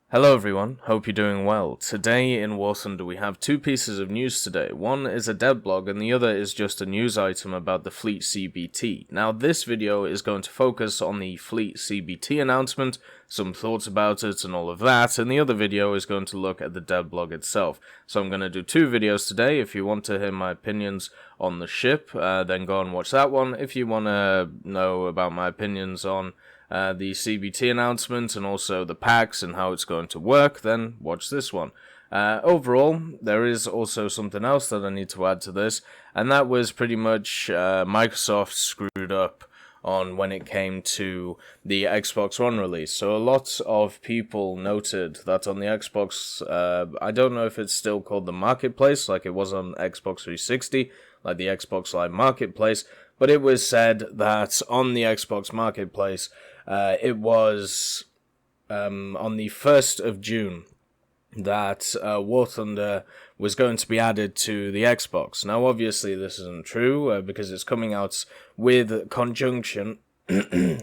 Hello everyone, hope you're doing well. Today in War Thunder we have two pieces of news today. One is a dev blog and the other is just a news item about the Fleet CBT. Now this video is going to focus on the Fleet CBT announcement, some thoughts about it and all of that, and the other video is going to look at the dev blog itself. So I'm going to do two videos today. If you want to hear my opinions on the ship, then go and watch that one. If you want to know about my opinions on the CBT announcement and also the packs and how it's going to work, then watch this one. Overall, there is also something else that I need to add to this, and that was pretty much Microsoft screwed up on when it came to the Xbox One release. So a lot of people noted that on the Xbox, I don't know if it's still called the Marketplace, like it was on Xbox 360, like the Xbox Live Marketplace, but it was said that on the Xbox Marketplace, it was on the 1st of June that War Thunder was going to be added to the Xbox. Now, obviously, this isn't true because it's coming out with conjunction.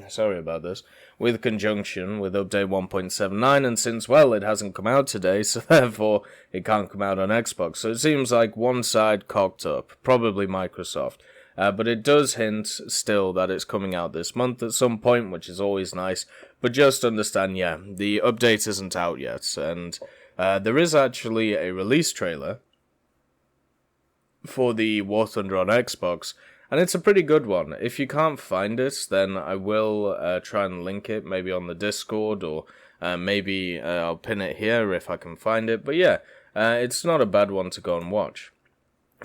Sorry about this. With conjunction with update 1.79, and since, well, it hasn't come out today, so therefore it can't come out on Xbox. So it seems like one side cocked up, probably Microsoft. But it does hint still that it's coming out this month at some point, which is always nice. But just understand, yeah, the update isn't out yet. And there is actually a release trailer for the War Thunder on Xbox, and it's a pretty good one. If you can't find it, then I will try and link it, maybe on the Discord, or maybe I'll pin it here if I can find it. But yeah, it's not a bad one to go and watch.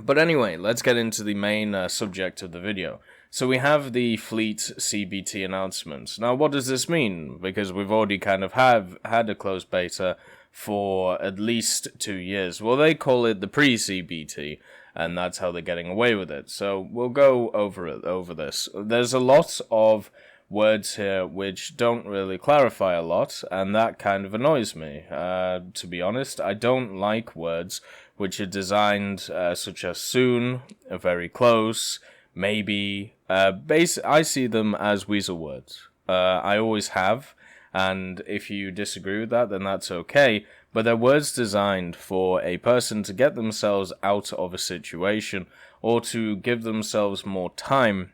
But anyway, let's get into the main subject of the video. So we have the Fleet CBT announcement. Now, what does this mean? Because we've already kind of had a closed beta for at least 2 years. Well, they call it the pre-CBT, and that's how they're getting away with it. So we'll go over this. There's a lot of words here which don't really clarify a lot, and that kind of annoys me. To be honest, I don't like words which are designed such as soon, very close, maybe. I see them as weasel words. I always have, and if you disagree with that, then that's okay. But they're words designed for a person to get themselves out of a situation or to give themselves more time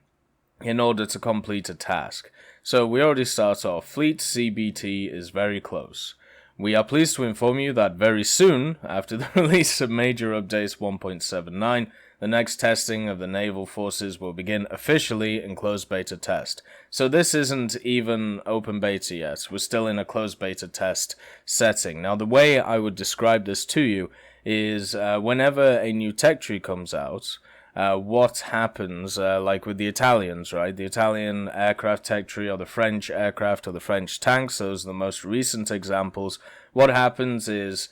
in order to complete a task. So we already start off. Fleet CBT is very close. We are pleased to inform you that very soon, after the release of major updates 1.79, the next testing of the naval forces will begin officially in closed beta test. So this isn't even open beta yet. We're still in a closed beta test setting. Now, the way I would describe this to you is whenever a new tech tree comes out, what happens, like with the Italians, right? The Italian aircraft tech tree, or the French aircraft, or the French tanks, those are the most recent examples. What happens is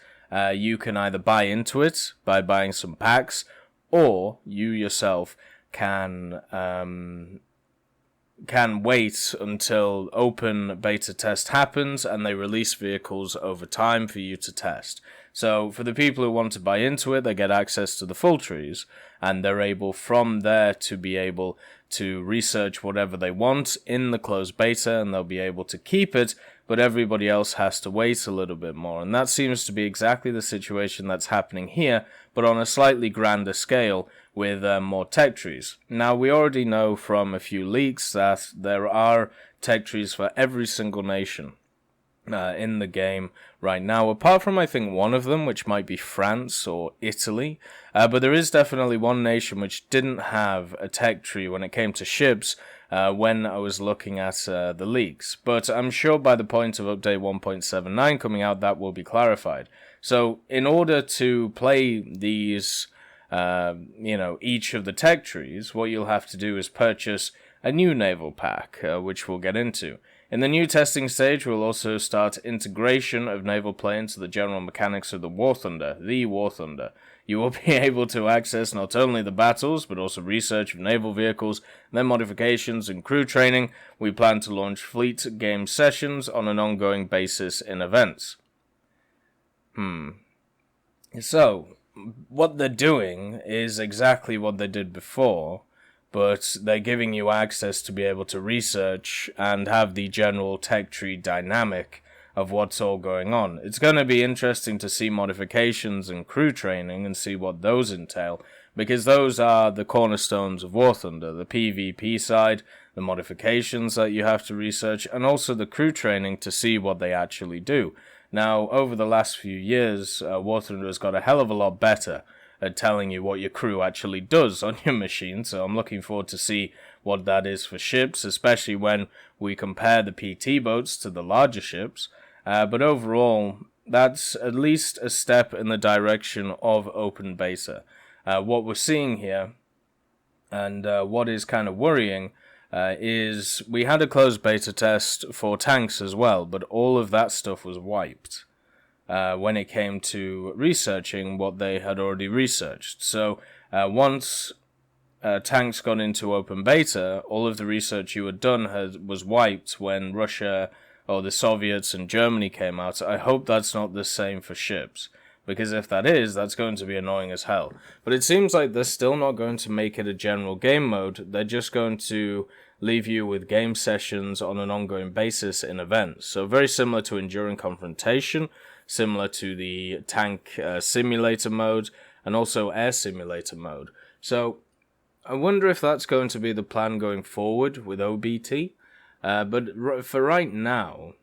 you can either buy into it by buying some packs, or you yourself can wait until open beta test happens and they release vehicles over time for you to test. So for the people who want to buy into it, they get access to the full trees, and they're able from there to be able to research whatever they want in the closed beta, and they'll be able to keep it, but everybody else has to wait a little bit more. And that seems to be exactly the situation that's happening here, but on a slightly grander scale with more tech trees. Now, we already know from a few leaks that there are tech trees for every single nation in the game right now, apart from I think one of them, which might be France or Italy, but there is definitely one nation which didn't have a tech tree when it came to ships when I was looking at the leaks. But I'm sure by the point of update 1.79 coming out, that will be clarified. So in order to play these, each of the tech trees, what you'll have to do is purchase a new naval pack, which we'll get into. In the new testing stage, we'll also start integration of naval play into the general mechanics of the War Thunder. You will be able to access not only the battles, but also research of naval vehicles, their modifications and crew training. We plan to launch fleet game sessions on an ongoing basis in events. So, what they're doing is exactly what they did before, but they're giving you access to be able to research and have the general tech tree dynamic of what's all going on. It's going to be interesting to see modifications and crew training and see what those entail, because those are the cornerstones of War Thunder, the PvP side, the modifications that you have to research, and also the crew training to see what they actually do. Now, over the last few years, War Thunder has got a hell of a lot better at telling you what your crew actually does on your machine, so I'm looking forward to see what that is for ships, especially when we compare the PT boats to the larger ships. But overall, that's at least a step in the direction of open beta. What we're seeing here, and what is kind of worrying, is we had a closed beta test for tanks as well, but all of that stuff was wiped when it came to researching what they had already researched. So once tanks got into open beta, all of the research you had done was wiped when Russia or the Soviets and Germany came out. I hope that's not the same for ships, because if that is, that's going to be annoying as hell. But it seems like they're still not going to make it a general game mode. They're just going to leave you with game sessions on an ongoing basis in events. So very similar to Enduring Confrontation, similar to the tank simulator mode, and also air simulator mode. So I wonder if that's going to be the plan going forward with OBT. But for right now,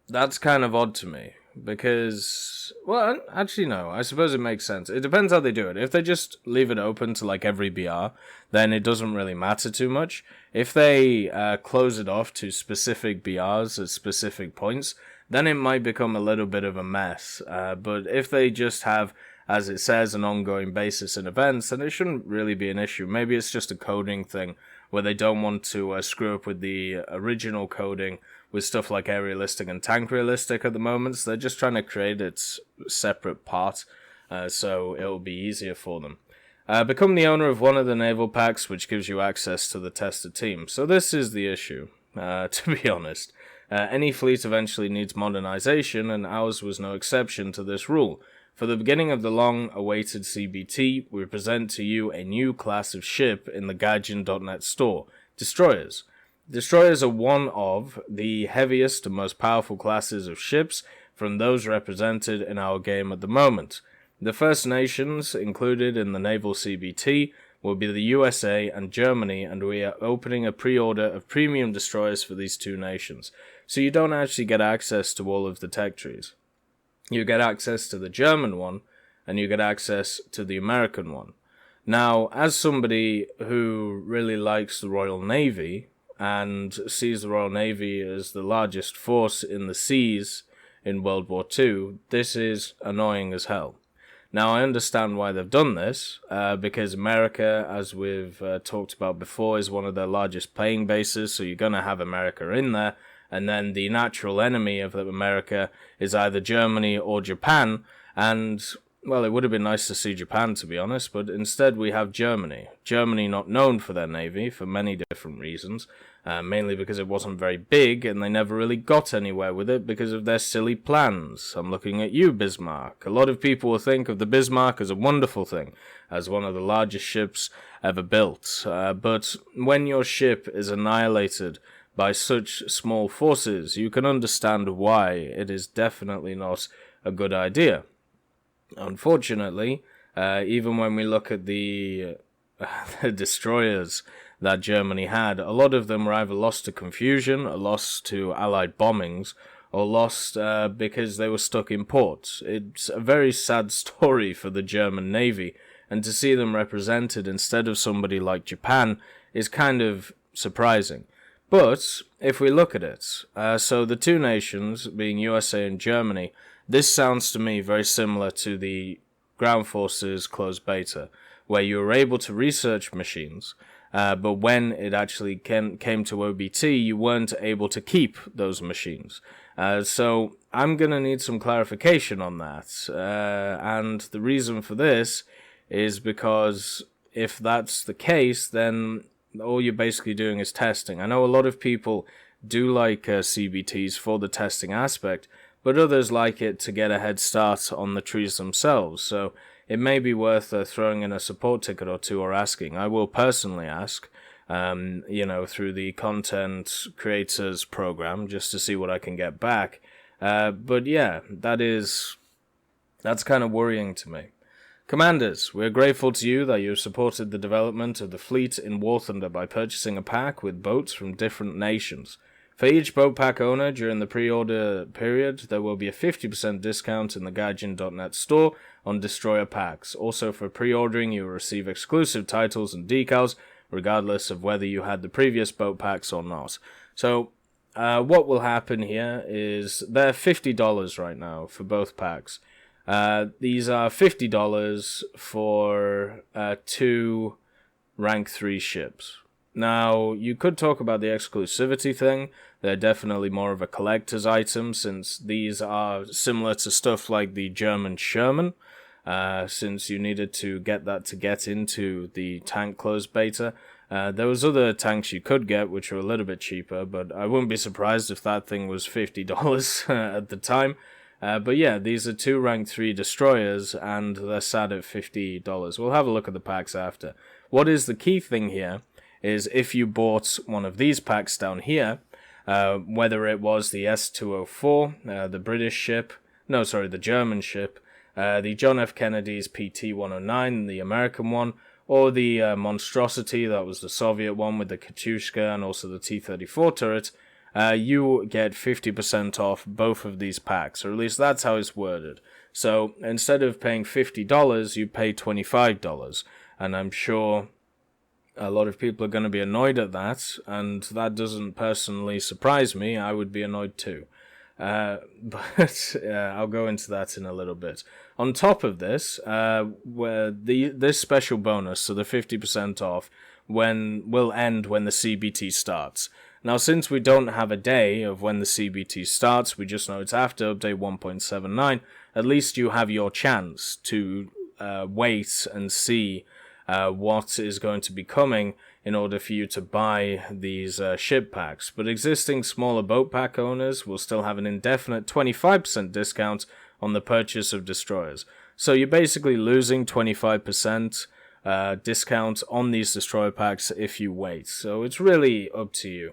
that's kind of odd to me. Because, well, actually no, I suppose it makes sense. It depends how they do it. If they just leave it open to like every BR, then it doesn't really matter too much. If they close it off to specific BRs at specific points, then it might become a little bit of a mess. But if they just have, as it says, an ongoing basis in events, then it shouldn't really be an issue. Maybe it's just a coding thing where they don't want to screw up with the original coding with stuff like air realistic and tank realistic at the moment. So they're just trying to create its separate part, so it'll be easier for them. Become the owner of one of the naval packs, which gives you access to the tested team. So this is the issue, to be honest. Any fleet eventually needs modernization, and ours was no exception to this rule. For the beginning of the long-awaited CBT, we present to you a new class of ship in the Gaijin.net store, Destroyers. Destroyers are one of the heaviest and most powerful classes of ships from those represented in our game at the moment. The First Nations included in the Naval CBT will be the USA and Germany, and we are opening a pre-order of premium destroyers for these two nations. So you don't actually get access to all of the tech trees. You get access to the German one, and you get access to the American one. Now, as somebody who really likes the Royal Navy, and sees the Royal Navy as the largest force in the seas in World War II, this is annoying as hell. Now, I understand why they've done this, because America, as we've talked about before, is one of their largest playing bases, so you're going to have America in there, and then the natural enemy of America is either Germany or Japan, and, well, it would have been nice to see Japan, to be honest, but instead we have Germany. Germany not known for their navy for many different reasons, mainly because it wasn't very big, and they never really got anywhere with it because of their silly plans. I'm looking at you, Bismarck. A lot of people will think of the Bismarck as a wonderful thing, as one of the largest ships ever built, but when your ship is annihilated by such small forces, you can understand why it is definitely not a good idea. Unfortunately, even when we look at the destroyers that Germany had, a lot of them were either lost to confusion, or lost to Allied bombings, or lost because they were stuck in ports. It's a very sad story for the German Navy, and to see them represented instead of somebody like Japan is kind of surprising. But if we look at it, so the two nations, being USA and Germany, this sounds to me very similar to the Ground Forces closed beta, where you were able to research machines, but when it actually came to OBT, you weren't able to keep those machines. So I'm going to need some clarification on that, and the reason for this is because if that's the case, then all you're basically doing is testing. I know a lot of people do like CBTs for the testing aspect, but others like it to get a head start on the trees themselves, so it may be worth throwing in a support ticket or two or asking. I will personally ask, through the content creators program, just to see what I can get back. But yeah, that's kind of worrying to me. Commanders, we're grateful to you that you have supported the development of the fleet in War Thunder by purchasing a pack with boats from different nations. For each boat pack owner during the pre-order period, there will be a 50% discount in the Gaijin.net store on destroyer packs. Also, for pre-ordering, you will receive exclusive titles and decals, regardless of whether you had the previous boat packs or not. So, what will happen here is they're $50 right now for both packs. These are $50 for 2 rank 3 ships. Now, you could talk about the exclusivity thing. They're definitely more of a collector's item, since these are similar to stuff like the German Sherman, since you needed to get that to get into the tank closed beta. There was other tanks you could get, which were a little bit cheaper, but I wouldn't be surprised if that thing was $50 at the time. But yeah, these are 2 rank 3 destroyers, and they're sat at $50. We'll have a look at the packs after. What is the key thing here is if you bought one of these packs down here, whether it was the S204, the British ship, the German ship, the John F. Kennedy's PT-109, the American one, or the Monstrosity, that was the Soviet one with the Katyushka and also the T-34 turret, you get 50% off both of these packs, or at least that's how it's worded. So instead of paying $50, you pay $25, and I'm sure a lot of people are going to be annoyed at that, and that doesn't personally surprise me. I would be annoyed too. But I'll go into that in a little bit. On top of this, this special bonus, so the 50% off, will end when the CBT starts. Now, since we don't have a day of when the CBT starts, we just know it's after update 1.79, at least you have your chance to wait and see what is going to be coming in order for you to buy these ship packs. But existing smaller boat pack owners will still have an indefinite 25% discount on the purchase of destroyers. So you're basically losing 25% discount on these destroyer packs if you wait. So it's really up to you.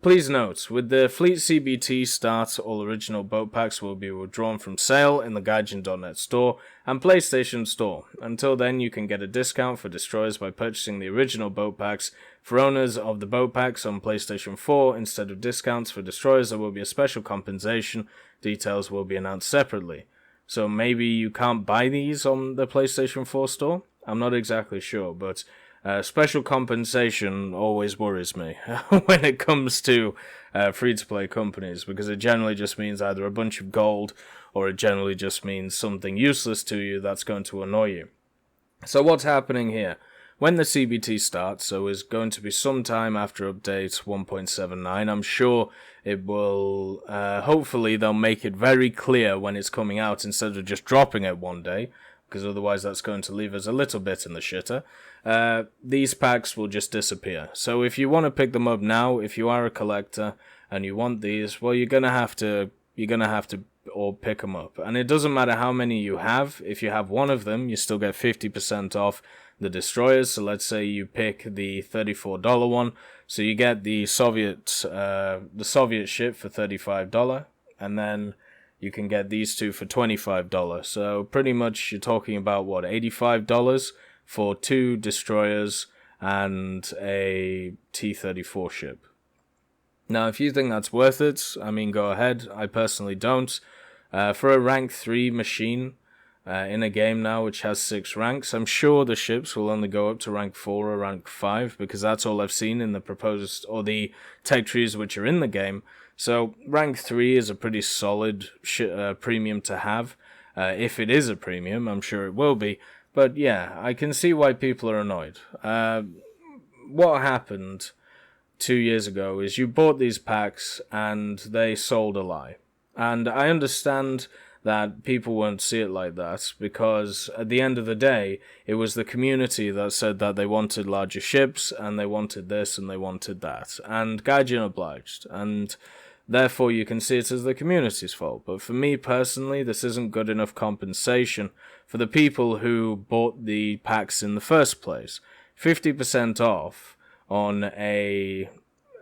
Please note, with the Fleet CBT start, all original boat packs will be withdrawn from sale in the Gaijin.net store and PlayStation Store. Until then, you can get a discount for destroyers by purchasing the original boat packs. For owners of the boat packs on PlayStation 4, instead of discounts for destroyers, there will be a special compensation. Details will be announced separately. So maybe you can't buy these on the PlayStation 4 store? I'm not exactly sure, but special compensation always worries me when it comes to free-to-play companies, because it generally just means either a bunch of gold or it generally just means something useless to you that's going to annoy you. So what's happening here? When the CBT starts, so is going to be sometime after update 1.79, I'm sure it will, hopefully they'll make it very clear when it's coming out instead of just dropping it one day, because otherwise that's going to leave us a little bit in the shitter. These packs will just disappear. So if you want to pick them up now, if you are a collector and you want these, well, you're gonna have to all pick them up. And it doesn't matter how many you have. If you have one of them, you still get 50% off the destroyers. So let's say you pick the $34 one, so you get the Soviet ship for $35, and then you can get these two for $25. So pretty much you're talking about, what, $85 for 2 destroyers and a T-34 ship. Now, if you think that's worth it, I mean, go ahead. I personally don't. For a rank 3 machine in a game now which has 6 ranks, I'm sure the ships will only go up to rank 4 or rank 5, because that's all I've seen in the proposed, or the tech trees which are in the game. So rank 3 is a pretty solid premium to have. If it is a premium, I'm sure it will be. But yeah, I can see why people are annoyed. What happened 2 years ago is you bought these packs and they sold a lie. And I understand that people won't see it like that, because at the end of the day, it was the community that said that they wanted larger ships, and they wanted this, and they wanted that. And Gaijin obliged, and therefore you can see it as the community's fault. But for me personally, this isn't good enough compensation for the people who bought the packs in the first place. 50% off on a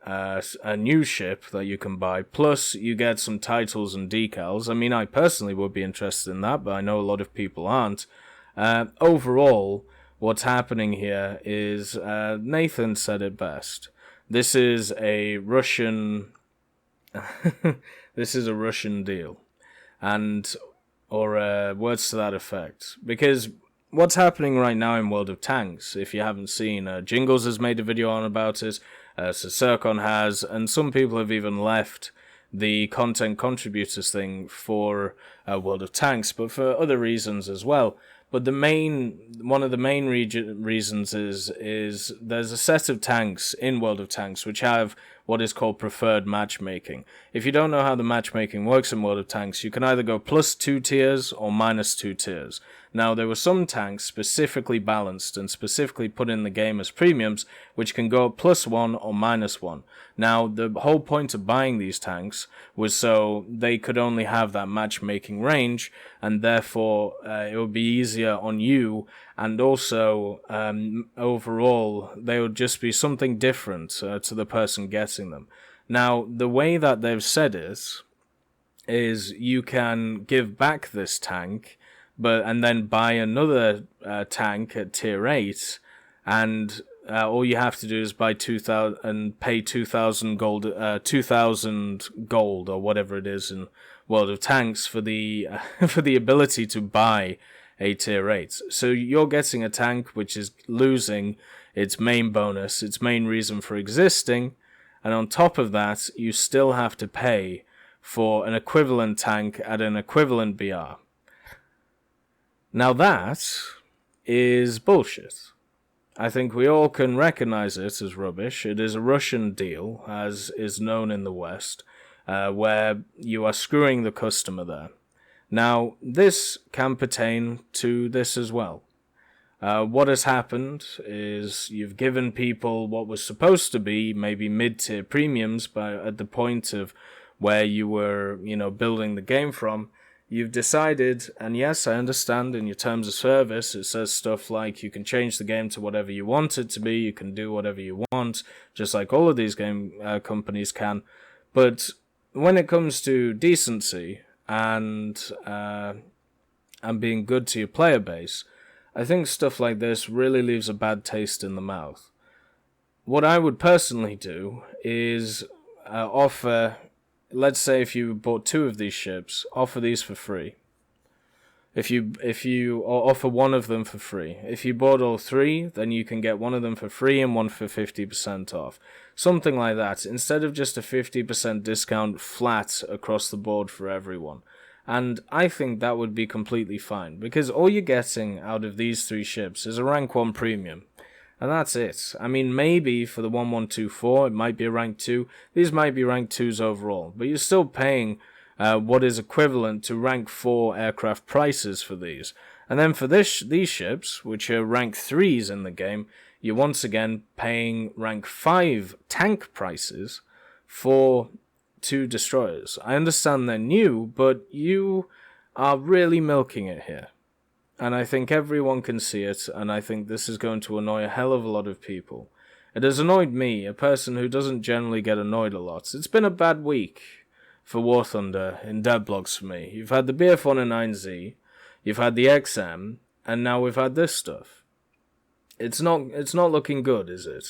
a new ship that you can buy, plus you get some titles and decals. I mean, I personally would be interested in that, but I know a lot of people aren't. Overall, what's happening here is, Nathan said it best. This is a Russian... this is a Russian deal. Or words to that effect. Because what's happening right now in World of Tanks, if you haven't seen, Jingles has made a video on about it, Circon has, and some people have even left the content contributors thing for World of Tanks, but for other reasons as well. But one of the main reasons is there's a set of tanks in World of Tanks which have what is called preferred matchmaking. If you don't know how the matchmaking works in World of Tanks, you can either go +2 tiers or -2 tiers. Now, there were some tanks specifically balanced and specifically put in the game as premiums, which can go +1 or -1. Now, the whole point of buying these tanks was so they could only have that matchmaking range, and therefore it would be easier on you, and also overall they would just be something different to the person getting them. Now, the way that they've said is you can give back this tank, and then buy another tank at tier 8, and all you have to do is buy 2,000 and pay 2,000 gold, 2,000 gold or whatever it is in World of Tanks for the for the ability to buy a tier 8. So you're getting a tank which is losing its main bonus, its main reason for existing, and on top of that, you still have to pay for an equivalent tank at an equivalent BR. Now that is bullshit. I think we all can recognize it as rubbish. It is a Russian deal, as is known in the West, where you are screwing the customer there. Now, this can pertain to this as well. What has happened is you've given people what was supposed to be maybe mid-tier premiums, but at the point of where you were, building the game from, you've decided, and yes, I understand in your terms of service, it says stuff like you can change the game to whatever you want it to be, you can do whatever you want, just like all of these game companies can. But when it comes to decency and being good to your player base, I think stuff like this really leaves a bad taste in the mouth. What I would personally do is offer... Let's say if you bought 2 of these ships, offer these for free. If you or offer one of them for free. If you bought all 3, then you can get one of them for free and one for 50% off. Something like that, instead of just a 50% discount flat across the board for everyone. And I think that would be completely fine, because all you're getting out of these 3 ships is a rank 1 premium. And that's it. I mean, maybe for the 1124, it might be a rank 2. These might be rank 2s overall. But you're still paying what is equivalent to rank 4 aircraft prices for these. And then for these ships, which are rank 3s in the game, you're once again paying rank 5 tank prices for 2 destroyers. I understand they're new, but you are really milking it here. And I think everyone can see it, and I think this is going to annoy a hell of a lot of people. It has annoyed me, a person who doesn't generally get annoyed a lot. It's been a bad week for War Thunder in devlogs for me. You've had the BF109Z, you've had the XM, and now we've had this stuff. It's not looking good, is it?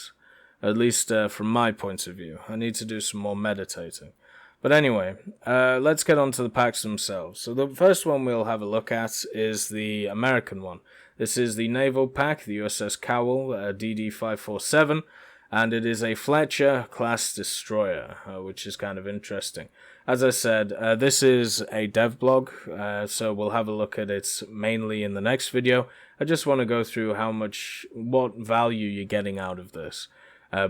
At least from my point of view. I need to do some more meditating. But anyway, let's get on to the packs themselves. So the first one we'll have a look at is the American one. This is the Naval pack, the USS Cowell, DD547, and it is a Fletcher class destroyer, which is kind of interesting. As I said, this is a dev blog, so we'll have a look at it mainly in the next video. I just want to go through what value you're getting out of this.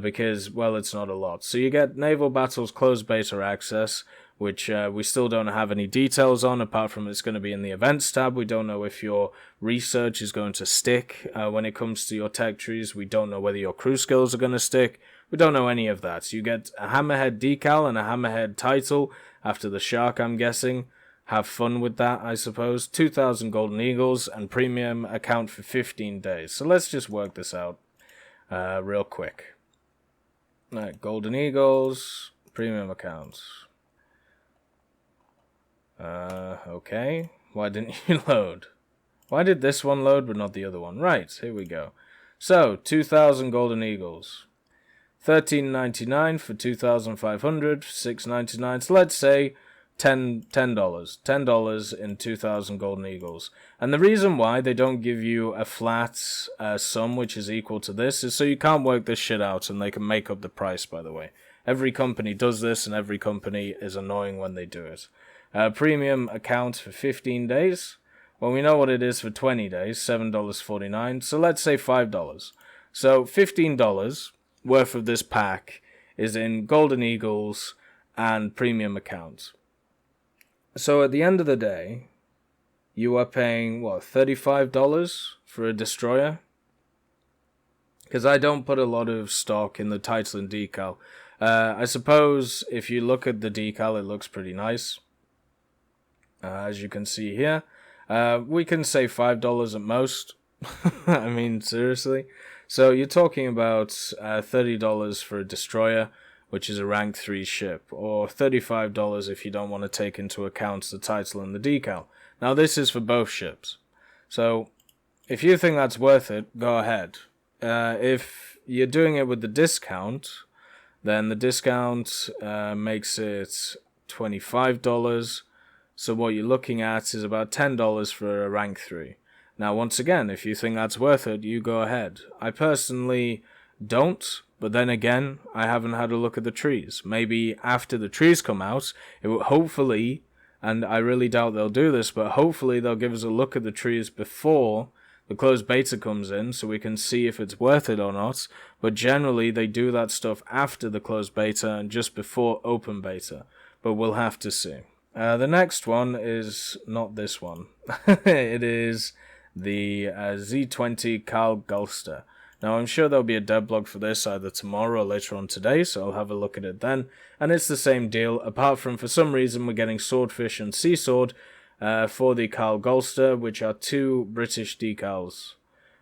Because, well, it's not a lot. So you get Naval Battles Closed Beta Access, which we still don't have any details on, apart from it's going to be in the Events tab. We don't know if your research is going to stick when it comes to your tech trees. We don't know whether your crew skills are going to stick. We don't know any of that. You get a Hammerhead decal and a Hammerhead title after the Shark, I'm guessing. Have fun with that, I suppose. 2,000 Golden Eagles and premium account for 15 days. So let's just work this out real quick. Alright, Golden Eagles, premium accounts. Okay. Why didn't you load? Why did this one load but not the other one? Right, here we go. So, 2,000 Golden Eagles. $13.99 for 2,500, $6.99. So let's say $10. $10 in 2,000 Golden Eagles. And the reason why they don't give you a flat sum which is equal to this is so you can't work this shit out and they can make up the price, by the way. Every company does this and every company is annoying when they do it. Premium account for 15 days. Well, we know what it is for 20 days, $7.49. So let's say $5. So $15 worth of this pack is in Golden Eagles and premium accounts. So at the end of the day, you are paying, what, $35 for a destroyer? Because I don't put a lot of stock in the title and decal. I suppose if you look at the decal, it looks pretty nice. As you can see here. We can say $5 at most. I mean, seriously. So you're talking about $30 for a destroyer, which is a rank 3 ship, or $35 if you don't want to take into account the title and the decal. Now this is for both ships. So if you think that's worth it, go ahead. If you're doing it with the discount, then the discount makes it $25. So what you're looking at is about $10 for a rank 3. Now, once again, if you think that's worth it, you go ahead. I personally don't, but then again, I haven't had a look at the trees. Maybe after the trees come out, it will hopefully, and I really doubt they'll do this, but hopefully they'll give us a look at the trees before the closed beta comes in so we can see if it's worth it or not. But generally, they do that stuff after the closed beta and just before open beta. But we'll have to see. The next one is not this one. It is the Z20 Carl Gulster. Now, I'm sure there'll be a devlog for this either tomorrow or later on today, so I'll have a look at it then. And it's the same deal, apart from for some reason we're getting Swordfish and Sea Sword for the Carl Gulster, which are two British decals,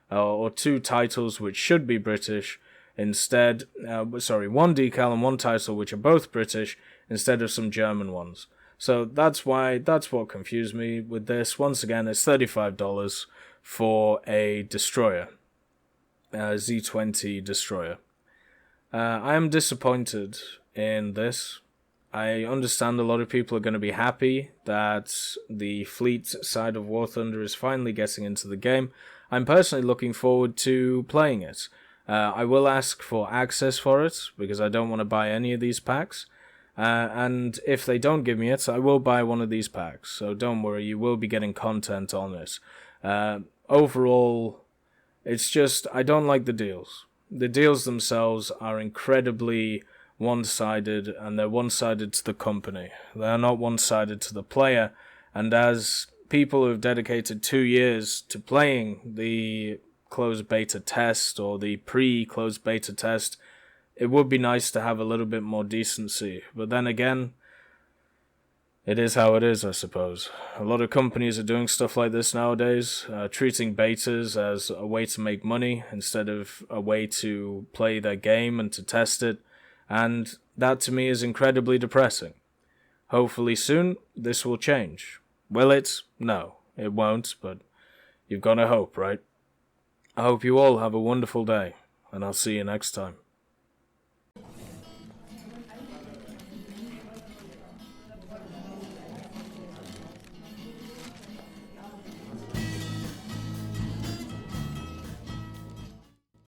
or two titles which should be British instead. One decal and one title which are both British instead of some German ones. So that's what confused me with this. Once again, it's $35 for a destroyer, Z20 destroyer. I am disappointed in this. I understand a lot of people are going to be happy that the fleet side of War Thunder is finally getting into the game. I'm personally looking forward to playing it. I will ask for access for it because I don't want to buy any of these packs. And if they don't give me it, I will buy one of these packs. So don't worry, you will be getting content on it. Overall, it's just, I don't like the deals. The deals themselves are incredibly one-sided, and they're one-sided to the company. They're not one-sided to the player. And as people who have dedicated 2 years to playing the closed beta test or the pre-closed beta test, it would be nice to have a little bit more decency. But then again, it is how it is, I suppose. A lot of companies are doing stuff like this nowadays, treating betas as a way to make money instead of a way to play their game and to test it. And that to me is incredibly depressing. Hopefully soon, this will change. Will it? No, it won't, but you've got to hope, right? I hope you all have a wonderful day, and I'll see you next time.